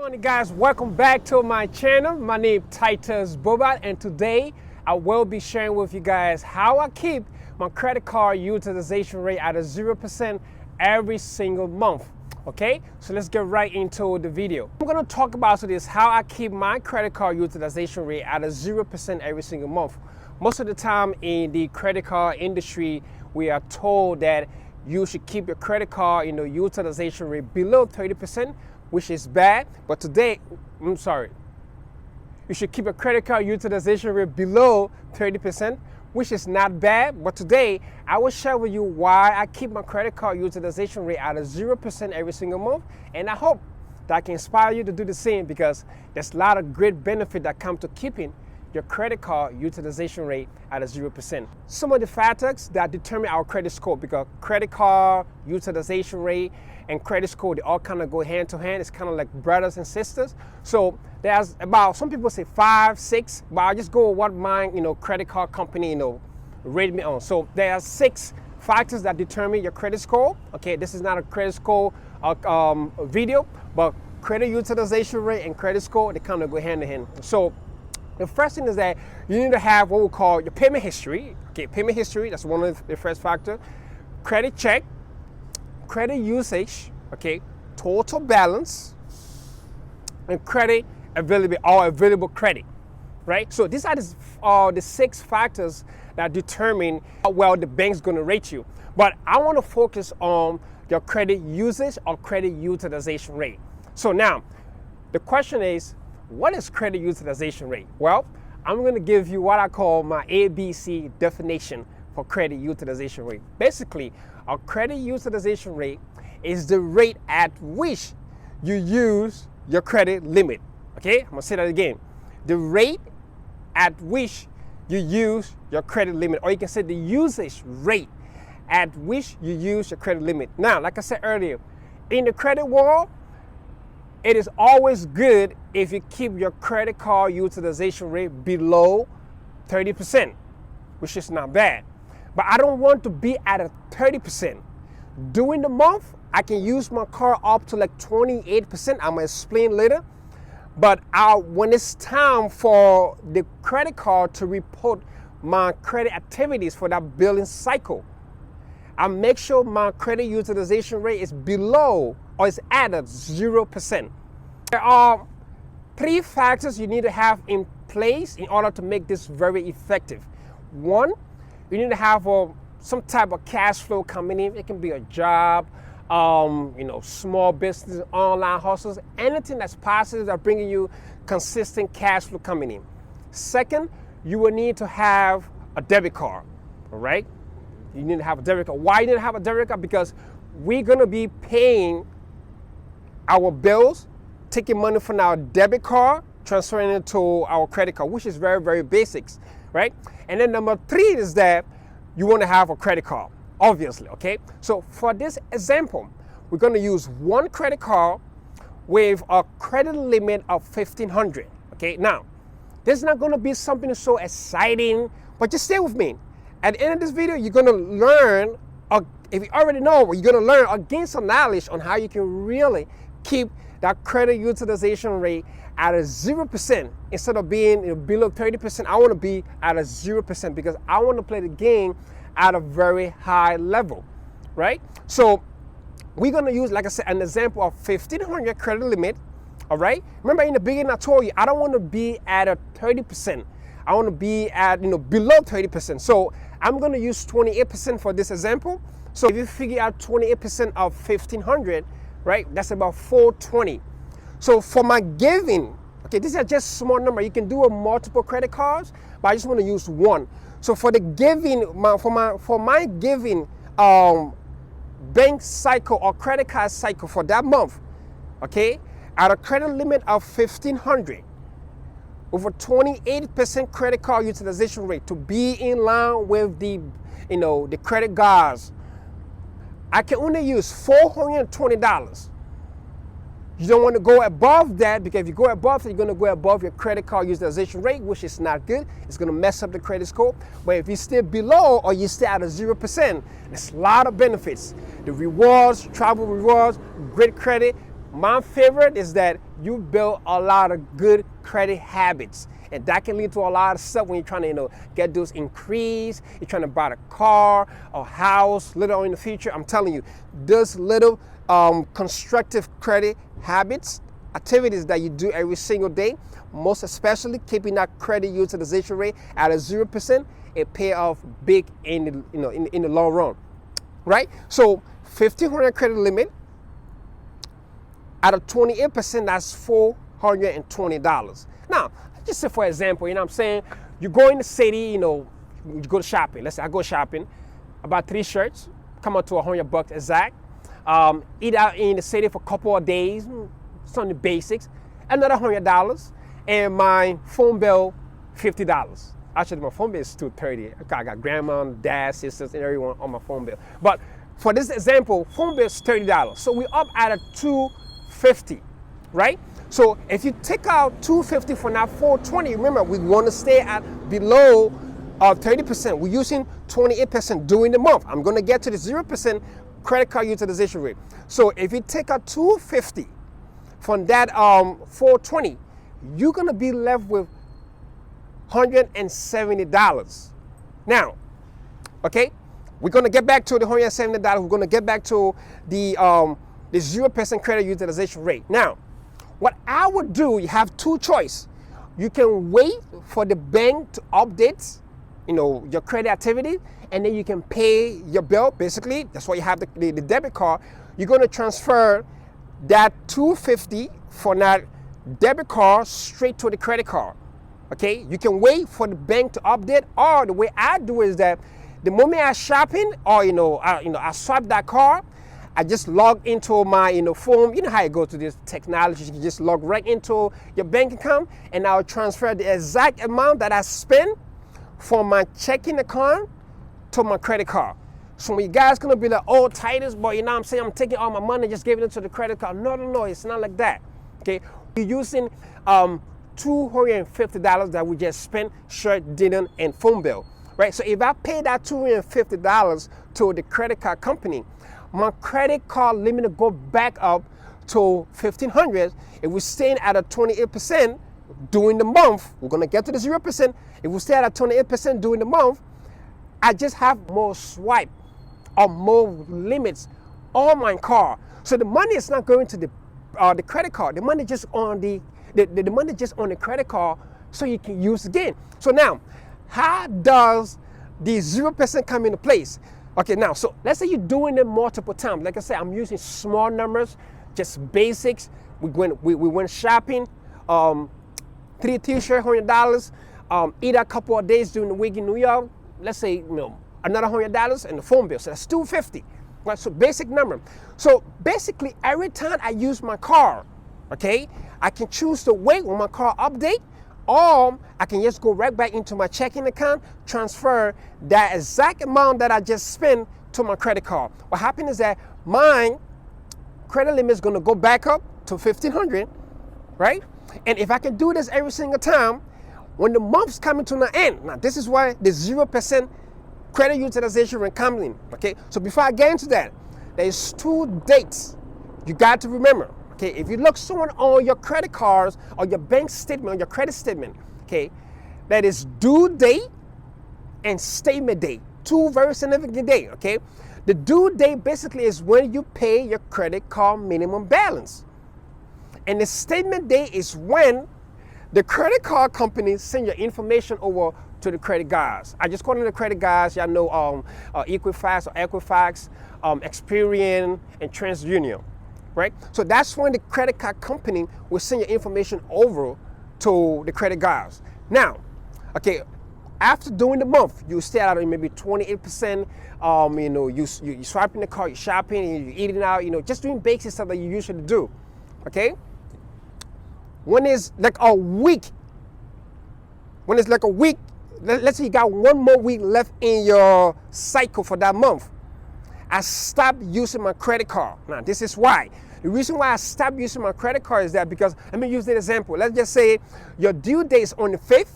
Morning guys, welcome back to my channel. My name is Titus Bobat, and today I will be sharing with you guys how I keep my credit card utilization rate at a 0% every single month. Okay, so let's get right into the video. I'm going to talk about this how I keep my credit card utilization rate at a 0% every single month. Most of the time in the credit card industry, we are told that you should keep your credit card utilization rate below 30%, which is bad. But today, you should keep a credit card utilization rate below 30%, which is not bad. But today, I will share with you why I keep my credit card utilization rate at a 0% every single month. And I hope that I can inspire you to do the same, because there's a lot of great benefit that come to keeping your credit card utilization rate at a 0%. Some of the factors that determine our credit score, because credit card utilization rate and credit score, they all kind of go hand to hand. It's kind of like brothers and sisters. So there's about, some people say 5, 6, but I'll just go with what my credit card company rate me on. So there are 6 factors that determine your credit score. Okay, this is not a credit score video, but credit utilization rate and credit score, they kind of go hand in hand. So the first thing is that you need to have what we call your payment history. Okay, payment history, that's one of the first factor. Credit check, credit usage, okay, total balance, and credit available or available credit, right? So these are the 6 factors that determine how well the bank's gonna rate you. But I wanna focus on your credit usage or credit utilization rate. So now, the question is, what is credit utilization rate? Well, I'm going to give you what I call my ABC definition for credit utilization rate. Basically, a credit utilization rate is the rate at which you use your credit limit. Okay, I'm going to say that again. The rate at which you use your credit limit, or you can say the usage rate at which you use your credit limit. Now, like I said earlier, in the credit world, it is always good if you keep your credit card utilization rate below 30%, which is not bad. But I don't want to be at a 30%. During the month, I can use my card up to like 28%. I'm gonna explain later. But when it's time for the credit card to report my credit activities for that billing cycle, I make sure my credit utilization rate is below or is at a 0%. There are 3 factors you need to have in place in order to make this very effective. 1, you need to have some type of cash flow coming in. It can be a job, small business, online hustles, anything that's positive that's bringing you consistent cash flow coming in. 2nd, you will need to have a debit card, all right? You need to have a debit card. Why you need to have a debit card? Because we're gonna be paying our bills, taking money from our debit card, transferring it to our credit card, which is very, very basics, right? And then number 3 is that you wanna have a credit card, obviously, okay? So for this example, we're gonna use one credit card with a credit limit of $1,500, okay? Now, this is not gonna be something so exciting, but just stay with me. At the end of this video, you're gonna learn, if you already know, you're gonna learn or gain some knowledge on how you can really keep that credit utilization rate at a 0% instead of being below 30%. I wanna be at a 0% because I wanna play the game at a very high level, right? So we're gonna use, like I said, an example of $1,500 credit limit, all right? Remember in the beginning I told you, I don't wanna be at a 30%. I wanna be at, below 30%. So I'm gonna use 28% for this example. So if you figure out 28% of 1,500, right, that's about 420. So for my giving, okay, this is just a small number. You can do a multiple credit cards, but I just want to use one. So for the giving, for my giving bank cycle or credit card cycle for that month, okay, at a credit limit of 1,500, with a 28% credit card utilization rate to be in line with the credit cards, I can only use $420. You don't want to go above that, because if you go above that, you're going to go above your credit card utilization rate, which is not good. It's going to mess up the credit score. But if you stay below or you stay at a 0%, there's a lot of benefits. The rewards, travel rewards, great credit, my favorite is that you build a lot of good credit habits. And that can lead to a lot of stuff when you're trying to, get those increase. You're trying to buy a car or house later on in the future. I'm telling you, those little constructive credit habits, activities that you do every single day, most especially keeping that credit utilization rate at a 0%, it pay off big in the, in the long run, right? So 1,500 credit limit out of 28%, that's $420. Now, just say for example, you know what I'm saying? You go in the city, you go to shopping. Let's say I go shopping, about 3 shirts, come up to $100 exact. Eat out in the city for a couple of days, some of the basics, another $100, and my phone bill, $50. Actually, my phone bill is $230. I got grandma, dad, sisters, and everyone on my phone bill. But for this example, phone bill is $30. So we're up at a $250, right? So if you take out $250 from that $420, remember, we want to stay at below 30%. We're using 28% during the month. I'm going to get to the 0% credit card utilization rate. So if you take out $250 from that $420, you're going to be left with $170. Now, okay, we're going to get back to the $170. We're going to get back to the 0% credit utilization rate. Now, what I would do, you have 2 choices. You can wait for the bank to update, your credit activity, and then you can pay your bill. Basically, that's why you have the debit card. You're going to transfer that $250 for that debit card straight to the credit card. Okay, you can wait for the bank to update, or the way I do is that the moment I shopping, or I swipe that card, I just log into my phone. You know how you go to this technology, you can just log right into your bank account, and I'll transfer the exact amount that I spend from my checking account to my credit card. So when you guys gonna be like, oh, Titus, boy, you know what I'm saying, I'm taking all my money, just giving it to the credit card. No, it's not like that. Okay, we're using $250 that we just spent, shirt, dinner, and phone bill, right? So if I pay that $250 to the credit card company, my credit card limit will go back up to $1,500. If we're staying at a 28% during the month, we're gonna get to the 0%. If we stay at a 28% during the month, I just have more swipe or more limits on my card. So the money is not going to the credit card. The money just on the money just on the credit card, so you can use again. So now, how does the 0% come into place? Okay, now, so let's say you're doing it multiple times. Like I said, I'm using small numbers, just basics. We went shopping, 3 t-shirts, $100. Eat a couple of days during the week in New York. Let's say, another $100 and the phone bill. So that's $250. Right? So basic number. So basically, every time I use my card, okay, I can choose to wait when my card update, or I can just go right back into my checking account, transfer that exact amount that I just spent to my credit card. What happens is that my credit limit is going to go back up to $1,500, right? And if I can do this every single time, when the month's coming to an end, now this is why the 0% credit utilization rate comes in, okay? So before I get into that, there's 2 dates you got to remember. Okay, if you look someone on your credit cards or your bank statement or your credit statement, okay, that is due date and statement date. 2 very significant dates, okay? The due date basically is when you pay your credit card minimum balance. And the statement date is when the credit card company send your information over to the credit guys. I just call them the credit guys. Y'all know Equifax or Equifax, Experian, and TransUnion. Right? So that's when the credit card company will send your information over to the credit guys. Now, okay, after doing the month, you stay out of maybe 28%. You swiping the card, you're shopping, you're eating out, just doing basic stuff that you usually do. Okay? When it's like a week, let's say you got 1 more week left in your cycle for that month, I stopped using my credit card. Now, this is why. The reason why I stopped using my credit card is that because, let me use the example. Let's just say your due date is on the 5th,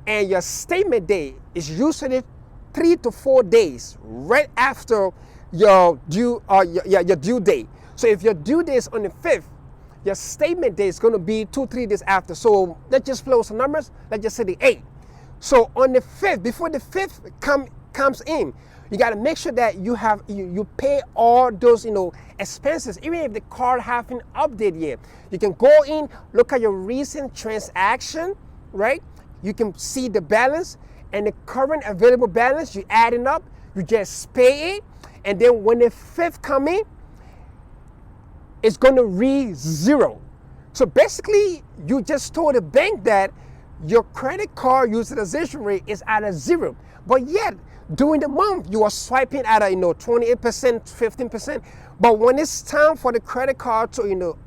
and your statement date is usually 3 to 4 days right after your due date. So if your due date is on the 5th, your statement date is going to be 2-3 days after. So let's just play with some numbers. Let's just say the 8th. So on the 5th, before the 5th comes in, you got to make sure that you pay all those expenses, even if the card haven't updated yet. You can go in, look at your recent transaction, right? You can see the balance and the current available balance. You adding up, you just pay it, and then when the 5th come in, it's going to read 0. So basically, you just told the bank that your credit card utilization rate is at a 0, but yet during the month you are swiping at a 28%, 15%. But when it's time for the credit card to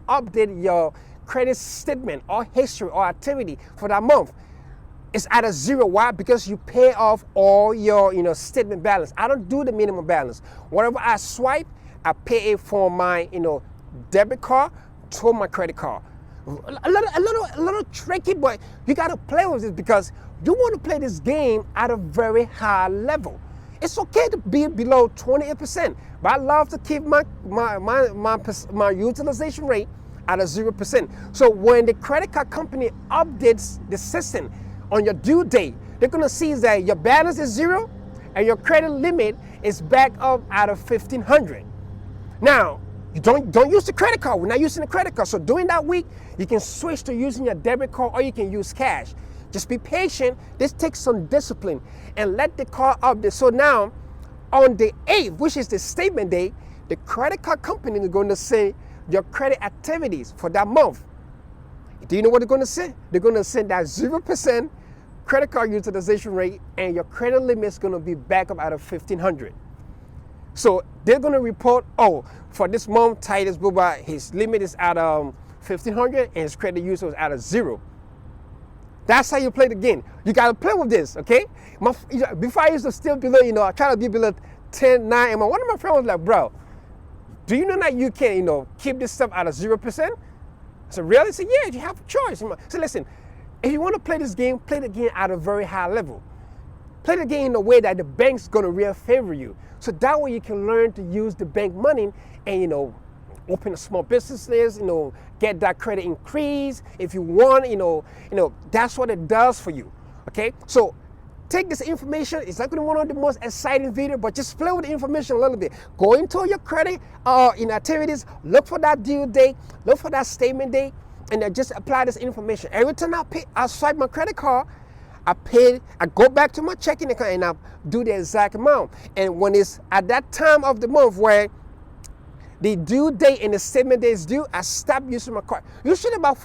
update your credit statement or history or activity for that month, it's at a 0. Why? Because you pay off all your statement balance. I don't do the minimum balance. Whatever I swipe, I pay it for my debit card to my credit card. A little tricky, but you got to play with this because you want to play this game at a very high level. It's okay to be below 28%, but I love to keep my utilization rate at a 0%. So when the credit card company updates the system on your due date, they're gonna see that your balance is 0 and your credit limit is back up at a 1,500. Now, you don't use the credit card. We're not using the credit card. So during that week, you can switch to using your debit card or you can use cash. Just be patient. This takes some discipline and let the card update. So now, on the 8th, which is the statement date, the credit card company is going to say your credit activities for that month. Do you know what they're going to say? They're going to send that 0% credit card utilization rate, and your credit limit is going to be back up at a 1,500. So they're going to report, oh, for this month, Titus Boba, his limit is at 1,500 and his credit use was at a 0. That's how you play the game. You got to play with this, okay? Before I used to still below, I try to be below 10, 9, and one of my friends was like, bro, do you know that you can, keep this stuff at a 0%? I said, really? I said, yeah, you have a choice. So listen, if you want to play this game, play the game at a very high level. Play the game in a way that the bank's going to really favor you. So that way you can learn to use the bank money and, open a small businesses, get that credit increase. If you want, that's what it does for you, okay? So take this information. It's not going to be one of the most exciting videos, but just play with the information a little bit. Go into your credit activities, look for that due date, look for that statement date, and then just apply this information. Every time I swipe my credit card, I go back to my checking account and I do the exact amount. And when it's at that time of the month where the due date and the statement date is due, I stop using my card. Usually about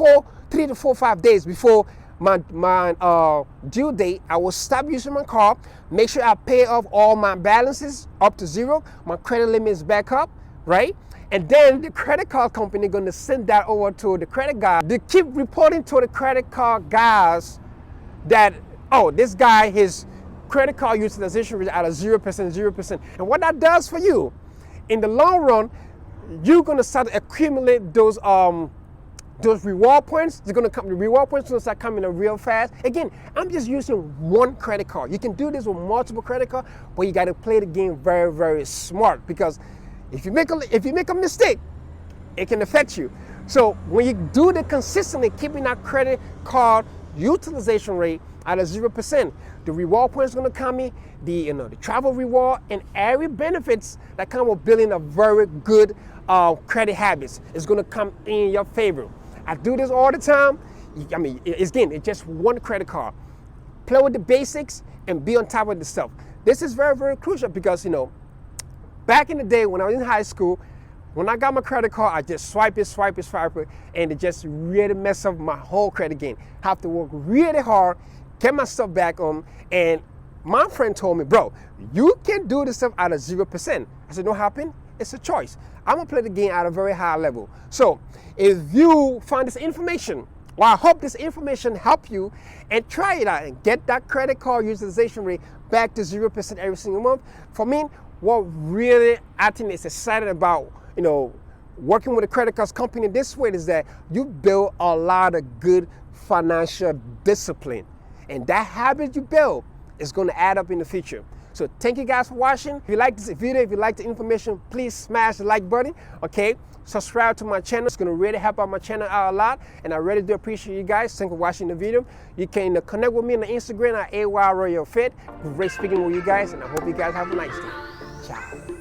3 to 5 days before my due date, I will stop using my card, make sure I pay off all my balances up to 0, my credit limit is back up, right? And then the credit card company going to send that over to the credit guy. They keep reporting to the credit card guys that, oh, this guy, his credit card utilization rate at a 0%. And what that does for you, in the long run, you're gonna start to accumulate those reward points. The reward points gonna start coming in real fast. Again, I'm just using one credit card. You can do this with multiple credit cards, but you gotta play the game very, very smart, because if you make a mistake, it can affect you. So when you do the consistently keeping that credit card utilization rate at a 0%, the reward points going to come in, the travel reward, and every benefits that come with building a very good credit habits is going to come in your favor. I do this all the time. I mean, it's just one credit card. Play with the basics and be on top of the stuff. This is very, very crucial because, back in the day when I was in high school, when I got my credit card, I just swipe it, and it just really messed up my whole credit game. Have to work really hard, get my stuff back on, and my friend told me, bro, you can do this stuff at a 0%. I said, no happen, it's a choice. I'm gonna play the game at a very high level. So if you find this information, well, I hope this information help you, and try it out and get that credit card utilization rate back to 0% every single month. For me, what really I think is exciting about working with a credit card company this way is that you build a lot of good financial discipline, and that habit you build is going to add up in the future. So thank you guys for watching. If you like this video, if you like the information, please smash the like button, okay? subscribe to my channel. It's gonna really help out my channel out a lot, and I really do appreciate you guys. Thanks for watching the video. You can connect with me on the Instagram at AYRoyalFit. Great speaking with you guys, and I hope you guys have a nice day. Ciao.